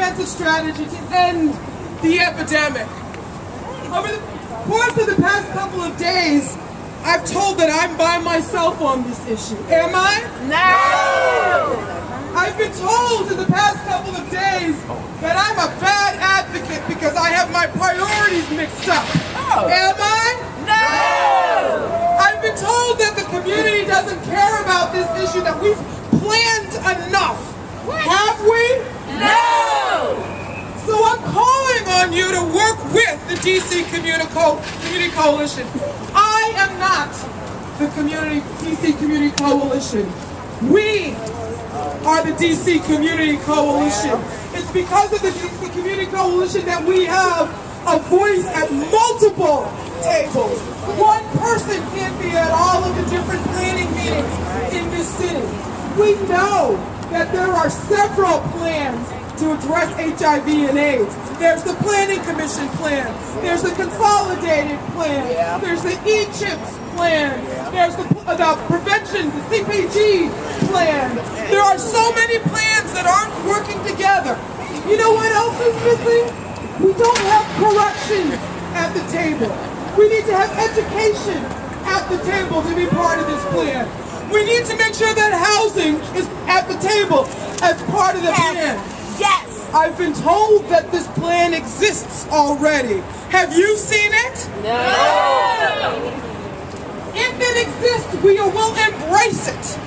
comprehensive strategy to end the epidemic. Over the course of the past couple of days, I've told that I'm by myself on this issue. Am I? No! I've been told in the past couple of days that I'm a bad advocate because I have my priorities mixed up. Oh. Am I? No! I've been told that the community doesn't care about this issue, that we've planned enough. Have we? No! So I'm calling on you to work with the DC Community Coalition. I am not the DC Community Coalition. We are the DC Community Coalition. It's because of the DC Community Coalition that we have a voice at multiple tables. One person can't be at all of the different planning meetings in this city. We know that there are several plans to address HIV and AIDS. There's the Planning Commission plan. There's the Consolidated plan. There's the E-CHIPS plan. There's the prevention, the CPG plan. There are so many plans that aren't working together. You know what else is missing? We don't have corrections at the table. We need to have education at the table to be part of this plan. We need to make sure that housing is at the table as part of the plan. Yes! I've been told that this plan exists already. Have you seen it? No! If it exists, we will embrace it.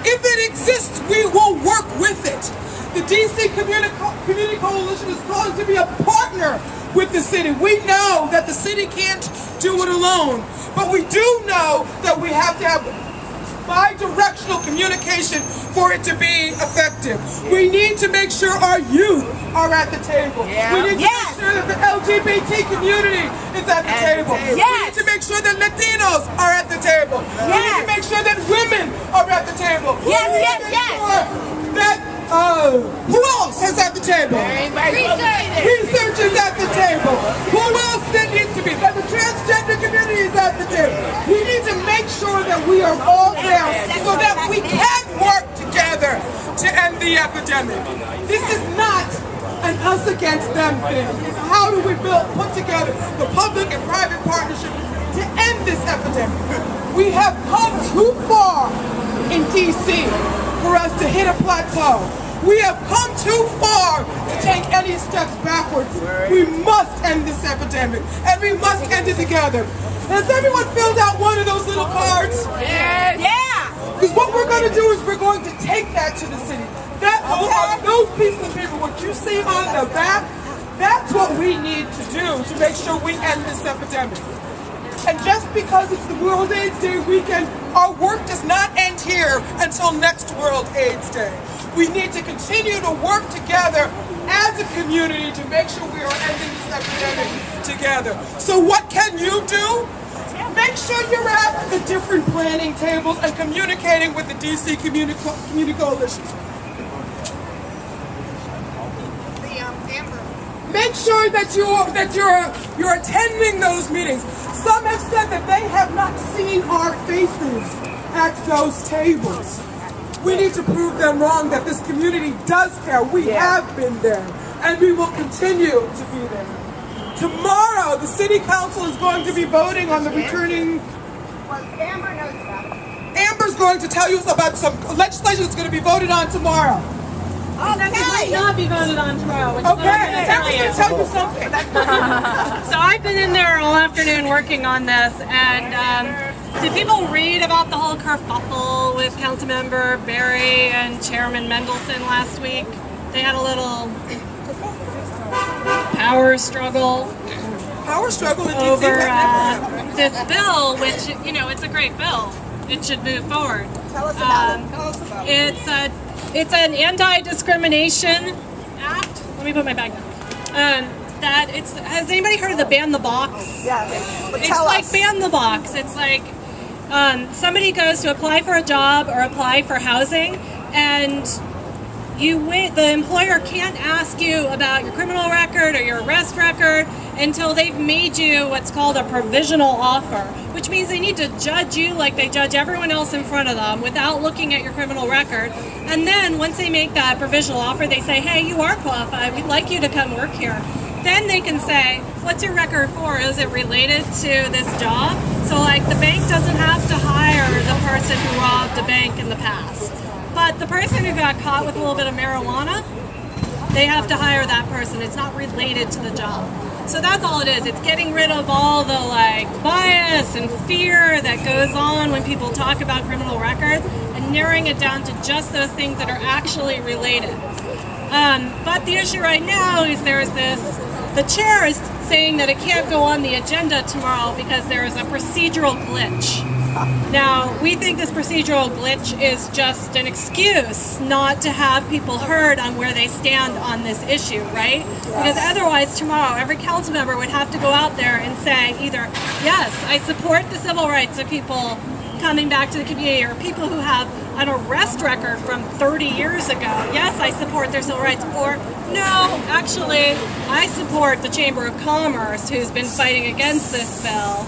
If it exists, we will work with it. The DC Community Coalition is calling to be a partner with the city. We know that the city can't do it alone, but we do know that we have to have bi-directional communication for it to be effective. We need to make sure our youth are at the table. We need to make sure that the LGBT community is at the table. We need to make sure that Latinos are at the table. We need to make sure that women are at the table. Who else is at the table? Research is at the table. Who else that needs to be? That the transgender community is at the table. We need to make sure that we are all there so that we can work together to end the epidemic. This is not an us against them thing. It's how do we put together the public and private partnership to end this epidemic. We have come too far in DC for us to hit a plateau. We have come too far to take any steps backwards. We must end this epidemic, and we must end it together. Has everyone filled out one of those little cards? Yeah! Because what we're going to do is we're going to take that to the city. Those pieces of paper, what you see on the back, that's what we need to do to make sure we end this epidemic. And just because it's the World AIDS Day weekend, our work does not end here until next World AIDS Day. We need to continue to work together as a community to make sure we are ending this epidemic together. So what can you do? Make sure you're at the different planning tables and communicating with the DC Community Coalition. Make sure that you're attending those meetings. Some have said that they have not seen our faces at those tables. We need to prove them wrong that this community does care. We have been there, and we will continue to be there. Tomorrow, the City Council is going to be voting on the returning... Well, Amber knows about it. Amber's going to tell you about some legislation that's going to be voted on tomorrow. That might not be voted on tomorrow. Which Okay, Amber's going to tell you something. So I've been in there all afternoon working on this, and did people read about the whole kerfuffle with Councilmember Berry and Chairman Mendelson last week? They had a little power struggle over this bill, which, you know, it's a great bill. It should move forward. Tell us about it. It's an anti-discrimination act. Let me put my bag down. Has anybody heard of the Ban the Box? Yes. It's like Ban the Box. It's like somebody goes to apply for a job or apply for housing, and the employer can't ask you about your criminal record or your arrest record until they've made you what's called a provisional offer, which means they need to judge you like they judge everyone else in front of them without looking at your criminal record. And then once they make that provisional offer, they say, hey, you are qualified, we'd like you to come work here. Then they can say, what's your record for? Is it related to this job? So like the bank doesn't have to hire the person who robbed a bank in the past. But the person who got caught with a little bit of marijuana, they have to hire that person. It's not related to the job. So that's all it is. It's getting rid of all the like bias and fear that goes on when people talk about criminal records and narrowing it down to just those things that are actually related. But the issue right now is the chair is saying that it can't go on the agenda tomorrow because there is a procedural glitch. Now, we think this procedural glitch is just an excuse not to have people heard on where they stand on this issue, right? Because otherwise tomorrow every council member would have to go out there and say either, yes, I support the civil rights of people coming back to the community, or people who have an arrest record from 30 years ago. Yes, I support their civil rights. Or no, actually, I support the Chamber of Commerce who's been fighting against this bill,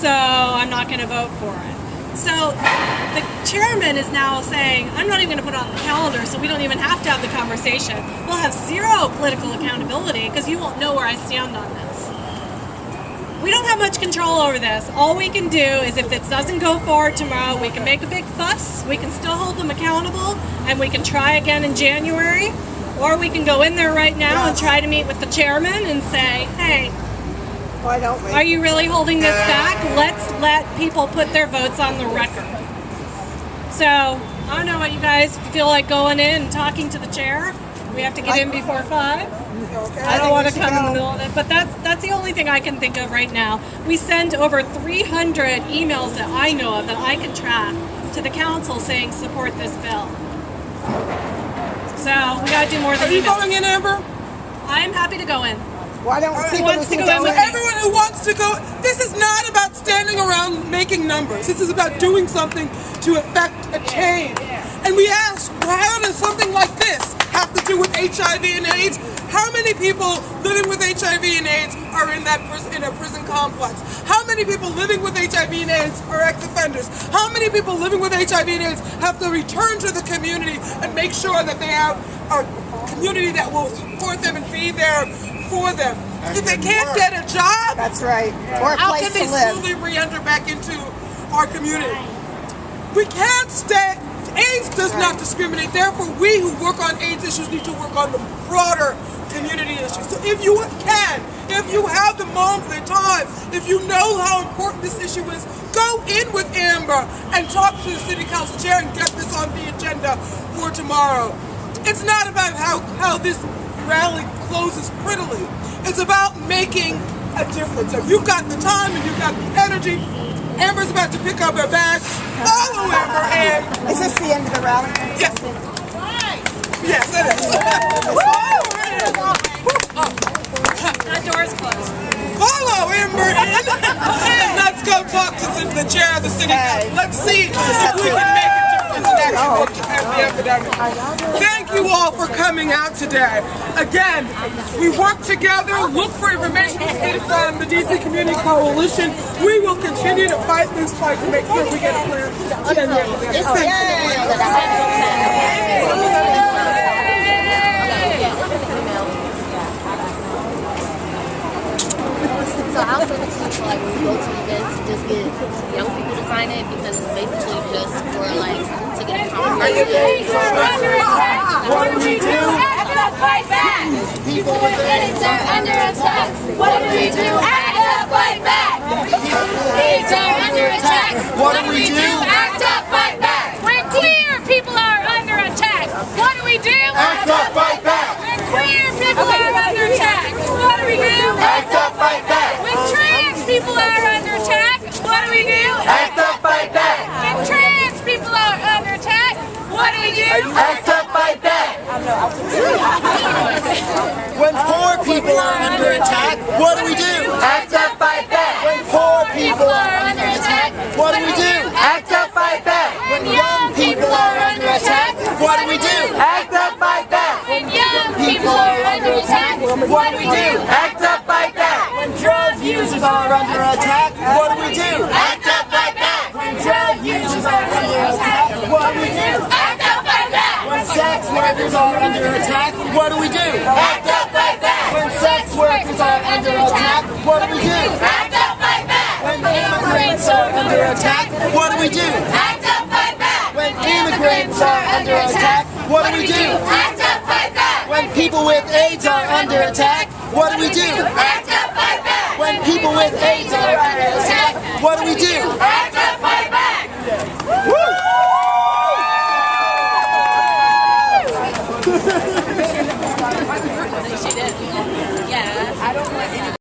so I'm not going to vote for it. So the chairman is now saying, I'm not even going to put it on the calendar, so we don't even have to have the conversation. We'll have zero political accountability because you won't know where I stand on this. We don't have much control over this. All we can do is if it doesn't go forward tomorrow, we can make a big fuss, we can still hold them accountable, and we can try again in January, or we can go in there right now and try to meet with the chairman and say, hey, Why don't we? are you really holding this back? Let's let people put their votes on the record. So, I don't know what you guys feel like going in and talking to the chair. We have to get in before 5. I don't want to come in the middle of it, but that's the only thing I can think of right now. We sent over 300 emails that I know of that I can track to the council saying support this bill. So we got to do more than emails. Are you going in, Amber? I'm happy to go in. Why don't Who wants to go in with me? Everyone who wants to go, this is not about standing around making numbers. This is about doing something to affect a change. And we ask, well, how does something like this have to do with HIV and AIDS? How many people living with HIV and AIDS are in a prison complex? How many people living with HIV and AIDS are ex-offenders? How many people living with HIV and AIDS have to return to the community and make sure that they have a community that will support them and be there for them? If they can't get a job, That's right. Or a how place can they to live. slowly re-enter back into our community? We can't stay. AIDS does not discriminate. Therefore, we who work on AIDS issues need to work on the broader community issues. So if you can, if you have the moment, the time, if you know how important this issue is, go in with Amber and talk to the city council chair and get this on the agenda for tomorrow. It's not about how this rally closes prettily. It's about making a difference. If you've got the time and you've got the energy, Amber's about to pick up her bag. Follow Amber and... Is this the end of the rally? Yes. Yes, it is. Follow That door's closed. Follow Amber in. And let's go talk to the chair of the city council. Let's see if we can make a difference and actually work to end the epidemic. Thank you all for coming out today. Again, we work together. Look for information from the DC Community Coalition. We will continue to fight this fight to make sure we get a plan to end the epidemic. So I also think like when we go to events, just get young people to sign it because it's basically just for like to get a conversation. What do we do? Act up, fight back. People with AIDS are under attack. What do we do? Act up, fight back. AIDS are under attack. What do we do? Act up, fight back. When queer people are under attack, what do we do? Act up, fight back. When queer people are under attack, what do we do? Act up, fight back. When trans people are under attack, what do we do? Act up, fight back. When trans people are under attack, what do we do? Act up, fight back. When poor people are under attack, what do we do? Act up, fight back. When poor people are under attack, what do we do? Act up, fight back. When young people are under attack, what do we do? Act up, fight back. what do we do? Act up, fight back. When drug users are under attack, what do we do? Act up, fight back. When drug users are under attack, what do we do? Act up, fight back. When sex workers are under attack, what do we do? Act up, fight back. When sex workers are under attack, what do we do? Act up, fight back. When immigrants are under attack, what do we do? Act up, fight back. When immigrants are under attack, what do we do? Act up, fight back. When people with AIDS are under attack, what do we do? Act